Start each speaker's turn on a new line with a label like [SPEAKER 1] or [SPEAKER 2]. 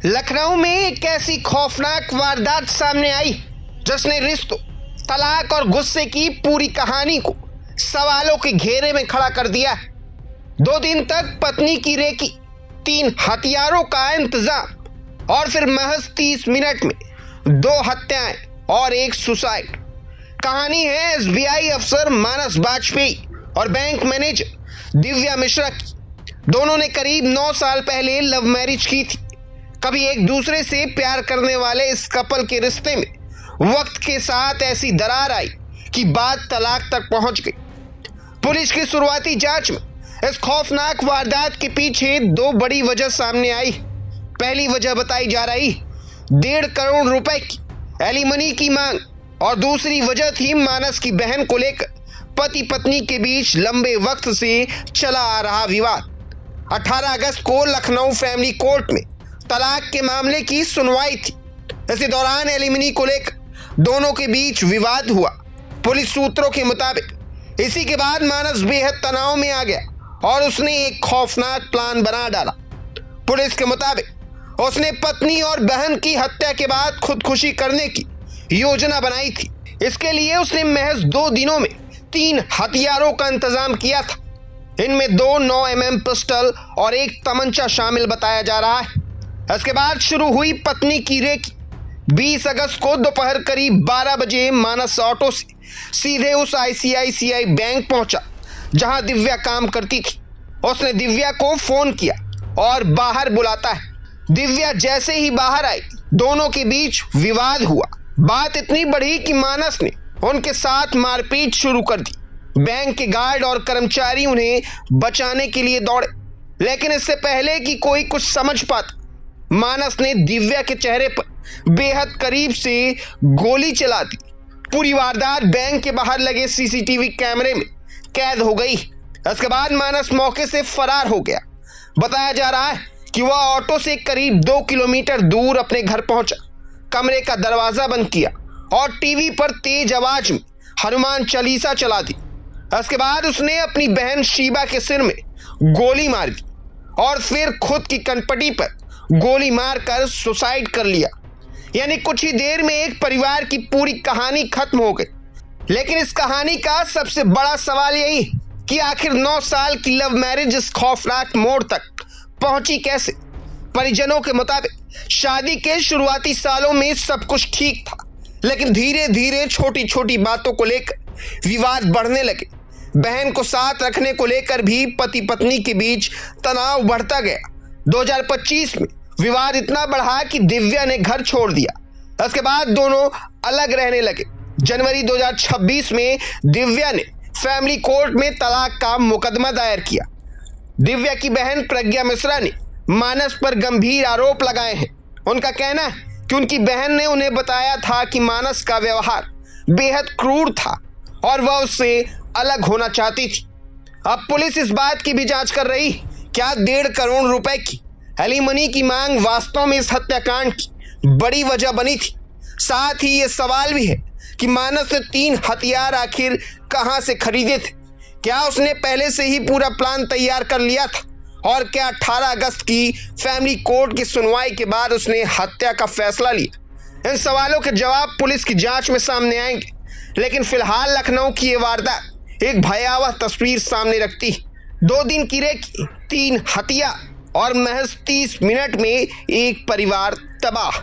[SPEAKER 1] लखनऊ में एक ऐसी खौफनाक वारदात सामने आई जिसने रिश्तों, तलाक और गुस्से की पूरी कहानी को सवालों के घेरे में खड़ा कर दिया है। 2 दिन तक पत्नी की रेकी, 3 हथियारों का इंतजाम और फिर महज 30 मिनट में 2 हत्याएं और 1 सुसाइड। कहानी है एसबीआई अफसर मानस बाजपेयी और बैंक मैनेजर दिव्या मिश्रा की। दोनों ने करीब 9 साल पहले लव मैरिज की थी। कभी एक दूसरे से प्यार करने वाले इस कपल के रिश्ते में वक्त के साथ ऐसी दरार आई कि बात तलाक तक पहुंच गई। पुलिस की शुरुआती जांच में इस खौफनाक वारदात के पीछे 2 बड़ी वजह सामने आई। पहली वजह बताई जा रही 1.5 करोड़ रुपए की एलिमनी की मांग और दूसरी वजह थी मानस की बहन को लेकर पति पत्नी के बीच लंबे वक्त से चला आ रहा विवाद। 18 अगस्त को लखनऊ फैमिली कोर्ट में तलाक के मामले की सुनवाई थी। इसी दौरान एलिमनी को लेकर दोनों के बीच विवाद हुआ। पुलिस सूत्रों के मुताबिक इसी के बाद मानस बेहद तनाव में आ गया और उसने एक खौफनाक प्लान बना डाला। पुलिस के मुताबिक उसने पत्नी और बहन की हत्या के बाद खुदकुशी करने की योजना बनाई थी। इसके लिए उसने महज 2 दिनों में 3 हथियारों का इंतजाम किया था। इनमें 2 9mm पिस्टल और 1 तमंचा शामिल बताया जा रहा है। इसके बाद शुरू हुई पत्नी की रेकी। 20 अगस्त को दोपहर करीब 12 बजे मानस ऑटो से सीधे उस आईसीआईसीआई बैंक पहुंचा जहां दिव्या काम करती थी। उसने दिव्या को फोन किया और बाहर बुलाता है। दिव्या जैसे ही बाहर आई, दोनों के बीच विवाद हुआ। बात इतनी बढ़ी कि मानस ने उनके साथ मारपीट शुरू कर दी। बैंक के गार्ड और कर्मचारी उन्हें बचाने के लिए दौड़े, लेकिन इससे पहले कि कोई कुछ समझ पाता, मानस ने दिव्या के चेहरे पर बेहद करीब से गोली चला दी। पूरी वारदात बैंक के बाहर लगे सीसीटीवी कैमरे में कैद हो गई। इसके बाद मानस मौके से फरार हो गया। बताया जा रहा है कि वह ऑटो से करीब 2 किलोमीटर दूर अपने घर पहुंचा, कमरे का दरवाजा बंद किया और टीवी पर तेज आवाज में हनुमान चालीसा चला दी। इसके बाद उसने अपनी बहन शीबा के सिर में गोली मार दी और फिर खुद की कनपटी पर गोली मारकर सुसाइड कर लिया। यानी कुछ ही देर में एक परिवार की पूरी कहानी खत्म हो गई। लेकिन इस कहानी का सबसे बड़ा सवाल यही कि आखिर 9 साल की लव मैरिज इस खौफनाक मोड़ तक पहुंची कैसे। परिजनों के मुताबिक शादी के शुरुआती सालों में सब कुछ ठीक था, लेकिन धीरे धीरे छोटी छोटी बातों को लेकर विवाद बढ़ने लगे। बहन को साथ रखने को लेकर भी पति पत्नी के बीच तनाव बढ़ता गया। 2025 में विवाद इतना बढ़ा कि दिव्या ने घर छोड़ दिया। इसके बाद दोनों अलग रहने लगे। जनवरी 2026 में दिव्या ने फैमिली कोर्ट में तलाक का मुकदमा दायर किया। दिव्या की बहन प्रज्ञा मिश्रा ने मानस पर गंभीर आरोप लगाए हैं। उनका कहना है कि उनकी बहन ने उन्हें बताया था कि मानस का व्यवहार बेहद क्रूर था और वह उससे अलग होना चाहती थी। अब पुलिस इस बात की भी जांच कर रही क्या 1.5 करोड़ रुपए की एलिमनी की मांग वास्तव में इस हत्याकांड की बड़ी वजह बनी थी। साथ ही ये सवाल भी है कि मानस ने 3 हथियार आखिर कहां से खरीदे थे। क्या उसने पहले से ही पूरा प्लान तैयार कर लिया था और क्या 18 अगस्त की फैमिली कोर्ट की सुनवाई के बाद उसने हत्या का फैसला लिया। इन सवालों के जवाब पुलिस की जांच में सामने आएंगे, लेकिन फिलहाल लखनऊ की ये वारदात एक भयावह तस्वीर सामने रखती है। 2 दिन की रेकी, 3 हत्या और महज 30 मिनट में एक परिवार तबाह।